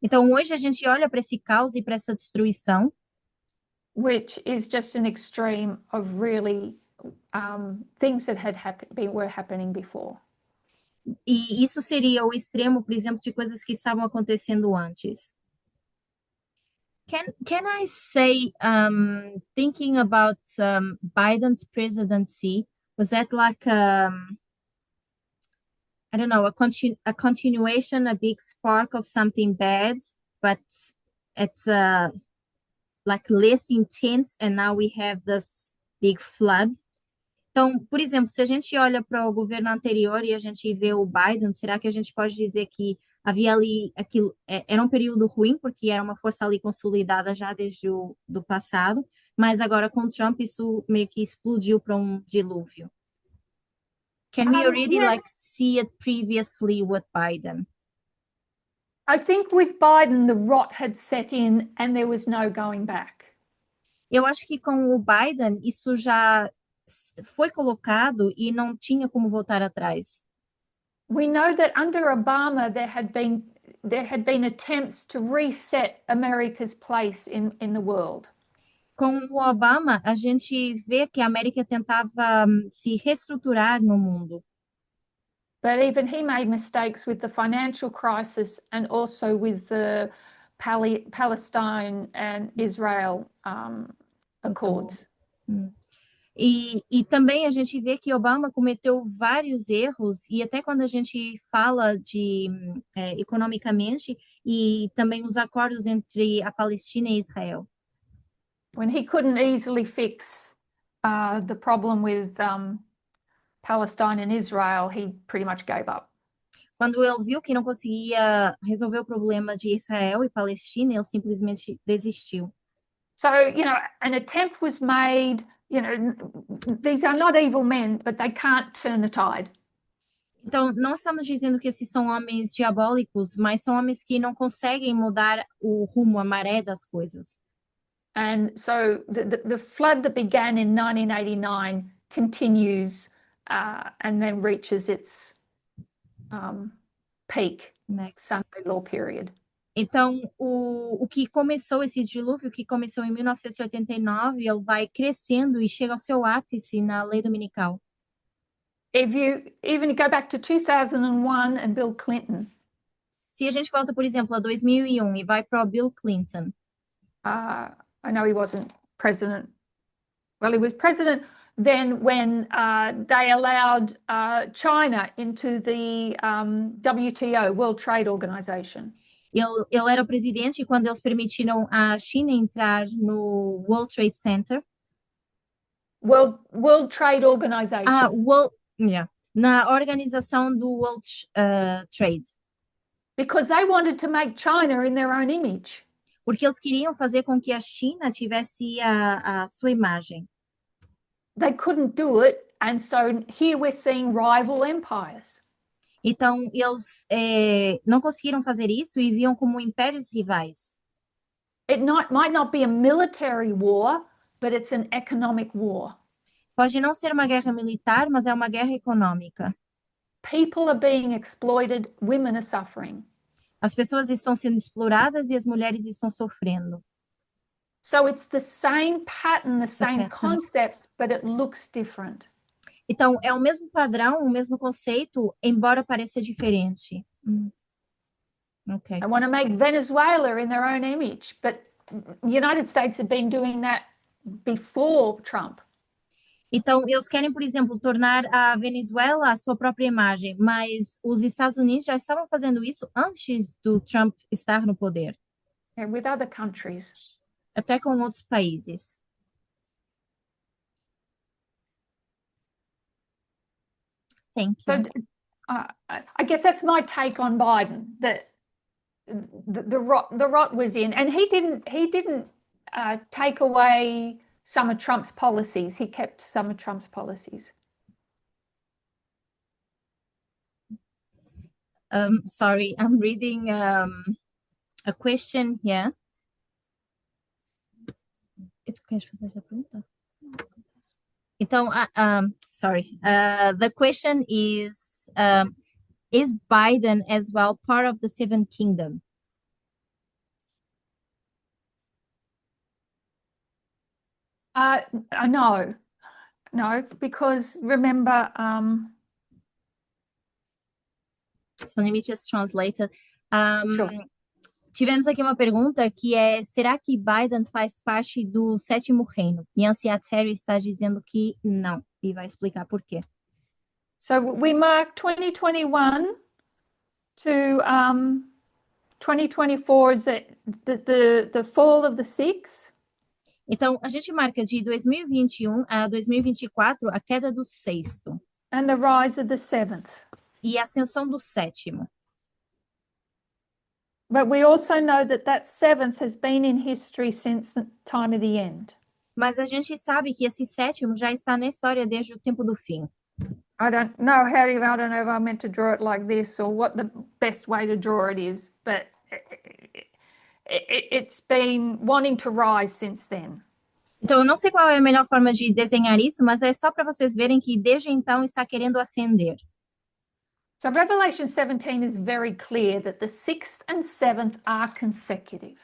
Então hoje a gente olha para esse caos e para essa destruição, which is just an extreme of really things that were happening before. e isso seria o extremo, por exemplo, de coisas que estavam acontecendo antes. Can I say, thinking about Biden's presidency, was that like I don't know, a continuation, a big spark of something bad, but it's like less intense, and now we have this big flood. Então, por exemplo, se a gente olha para o governo anterior e a gente vê o Biden, será que a gente pode dizer que havia ali aquilo, era um período ruim, porque era uma força ali consolidada já desde o do passado, mas agora com Trump isso meio que explodiu para um dilúvio? Can we already Yeah. like see it previously with Biden? I think with Biden, the rot had set in and there was no going back. Eu acho que com o Biden isso já foi colocado e não tinha como voltar atrás. We know that under Obama there had been attempts to reset America's place in the world. Com o Obama, a gente vê que a América tentava se reestruturar no mundo. But even he made mistakes with the financial crisis and also with the Palestine and Israel accords. E também a gente vê que Obama cometeu vários erros, e até quando a gente fala de economicamente, e também os acordos entre a Palestina e Israel. When he couldn't easily fix the problem with Palestine and Israel, he pretty much gave up. Quando ele viu que não conseguia resolver o problema de Israel e Palestina, ele simplesmente desistiu. So, an attempt was made, these are not evil men, but they can't turn the tide. Então, não estamos dizendo que esses são homens diabólicos, mas são homens que não conseguem mudar o rumo, a maré das coisas. And so the flood that began in 1989 continues and then reaches its peak, Next. Sunday Law period. Então, o que começou, esse dilúvio que começou em 1989, ele vai crescendo e chega ao seu ápice na lei dominical. if you even go back to 2001 and Bill Clinton, Se a gente volta, por exemplo, a 2001 e vai para o Bill Clinton, I know he wasn't president. Well, he was president then when they allowed China into the WTO, World Trade Organization. ele era o presidente quando eles permitiram a China entrar no World Trade Center. World Trade Organization. Na organização do World Trade. Because they wanted to make China in their own image. Porque eles queriam fazer com que a China tivesse a sua imagem. They couldn't do it, and so here we're seeing rival empires. Então, eles não conseguiram fazer isso e viam como impérios rivais. Might not be a military war, but it's an economic war. Pode não ser uma guerra militar, mas é uma guerra econômica. People are being exploited, women are suffering. As pessoas estão sendo exploradas e as mulheres estão sofrendo. So it's the same pattern, the same pattern. concepts, but it looks different. Então, é o mesmo padrão, o mesmo conceito, embora pareça diferente. Ok. They want to make Venezuela in their own image, but the United States have been doing that before Trump. Então, eles querem, por exemplo, tornar a Venezuela a sua própria imagem, mas os Estados Unidos já estavam fazendo isso antes do Trump estar no poder, With other countries. até com outros países. Thank So you. I guess that's my take on Biden, that the rot was in, and he didn't take away some of Trump's policies. He kept some of Trump's policies. Sorry, I'm reading a question here. Tu queres fazer essa pergunta? Então, sorry. The question is Biden as well part of the Seventh Kingdom? No, because remember, So let me just translate it. Sure. Tivemos aqui uma pergunta que é: será que Biden faz parte do sétimo reino? Yancy Terry está dizendo que não, e vai explicar por quê. So we mark 2021 to 2024 as the fall of the six. Então, a gente marca de 2021 a 2024 a queda do sexto And the rise of the seventh. e a ascensão do sétimo. But we also know that seventh has been in history since the time of the end. Mas a gente sabe que esse sétimo já está na história desde o tempo do fim. I don't know if I meant to draw it like this or what the best way to draw it is, but it's been wanting to rise since then. Então, eu não sei qual é a melhor forma de desenhar isso, mas é só para vocês verem que desde então está querendo ascender. So Revelation 17 is very clear that the sixth and seventh are consecutive.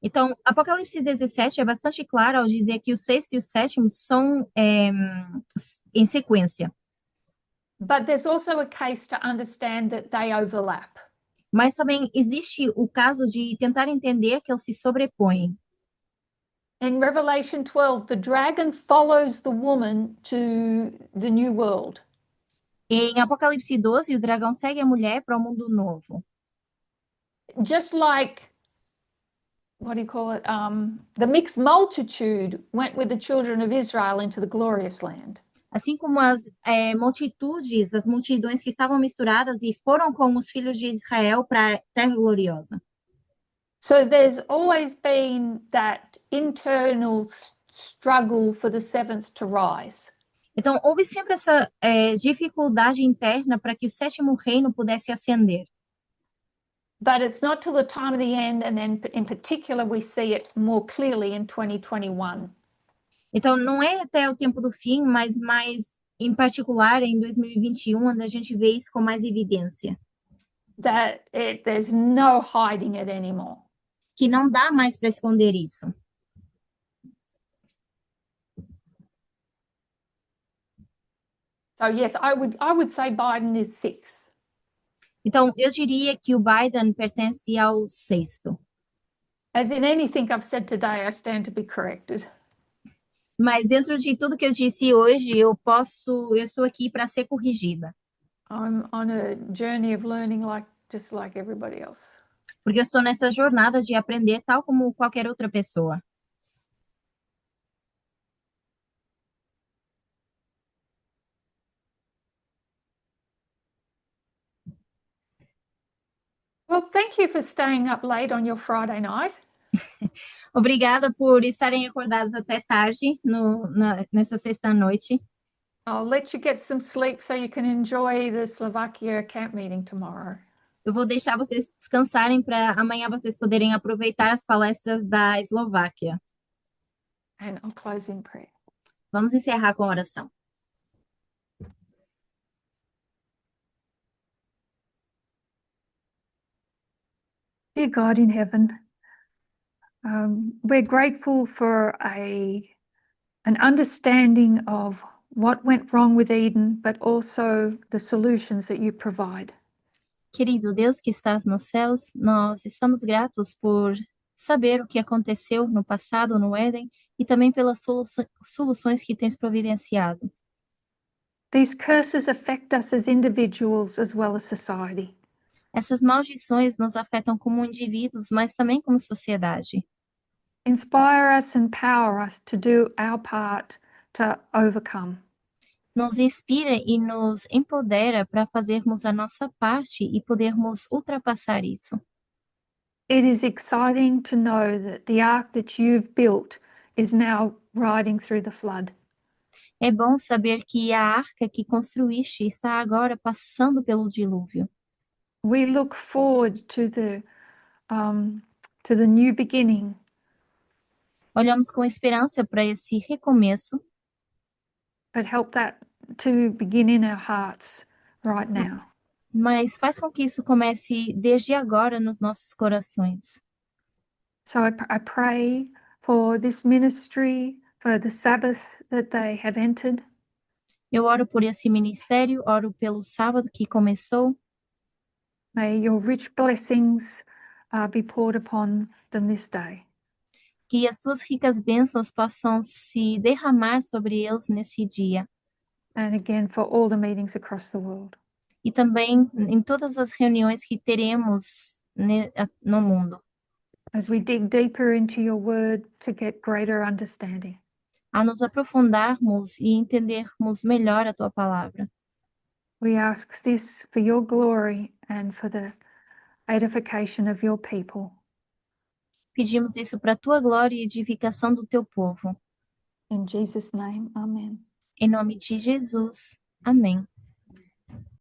Então, Apocalipse 17 é bastante claro ao dizer que o sexto e o sétimo são em sequência. But there's also a case to understand that they overlap. Mas também existe o caso de tentar entender que eles se sobrepõem. In Revelation 12, the dragon follows the woman to the new world. Em Apocalipse 12, o dragão segue a mulher para o mundo novo. Just like, what do you call it? The mixed multitude went with the children of Israel into the glorious land. Assim como as multitudes, as multidões que estavam misturadas e foram com os filhos de Israel para a Terra Gloriosa. So there's always been that internal struggle for the seventh to rise. Então, houve sempre essa dificuldade interna para que o sétimo reino pudesse ascender. But it's not till the time of the end, and then in particular we see it more clearly in 2021. Então, não é até o tempo do fim, mas mais em particular em 2021, onde a gente vê isso com mais evidência. That there's no hiding it anymore. Que não dá mais para esconder isso. So So yes, I would say Biden is sixth. Então, eu diria que o Biden pertence ao sexto. As in anything I've said today, I stand to be corrected. Mas dentro de tudo que eu disse hoje, eu estou aqui para ser corrigida, I'm on a journey of learning just like everybody else. porque eu estou nessa jornada de aprender tal como qualquer outra pessoa. Well, thank you for staying up late on your Friday night. Obrigada por estarem acordados até tarde nessa sexta-noite. I'll let you get some sleep so you can enjoy the Slovakia camp meeting tomorrow. Eu vou deixar vocês descansarem para amanhã vocês poderem aproveitar as palestras da Eslováquia. And I'll close in prayer. Vamos encerrar com a oração. Dear God in heaven, we're grateful for an understanding of what went wrong with Eden, but also the solutions that you provide. Querido Deus que estás nos céus, nós estamos gratos por saber o que aconteceu no passado no Éden e também pelas soluções que tens providenciado. These curses affect us as individuals as well as society. Essas maldições nos afetam como indivíduos, mas também como sociedade. Inspire us and empower us to do our part to overcome. Nos inspira e nos empodera para fazermos a nossa parte e podermos ultrapassar isso. It is exciting to know that the ark that you've built is now riding through the flood. É bom saber que a arca que construíste está agora passando pelo dilúvio. We look forward to the new beginning, Olhamos com esperança para esse recomeço, but help that to begin in our hearts right now. mas faz com que isso comece desde agora nos nossos corações. So I pray for this ministry, for the Sabbath that they have entered. Eu oro por esse ministério, oro pelo sábado que começou. May your rich blessings be poured upon them this day. Que as tuas ricas bênçãos possam se derramar sobre eles nesse dia. And again, for all the meetings across the world. E também em todas as reuniões que teremos no mundo. As we dig deeper into your word to get greater understanding. A nos aprofundarmos e entendermos melhor a tua palavra. We ask this for your glory and for the edification of your people. Pedimos isso para a tua glória e edificação do teu povo. In Jesus' name, amen. Em nome de Jesus. Amém.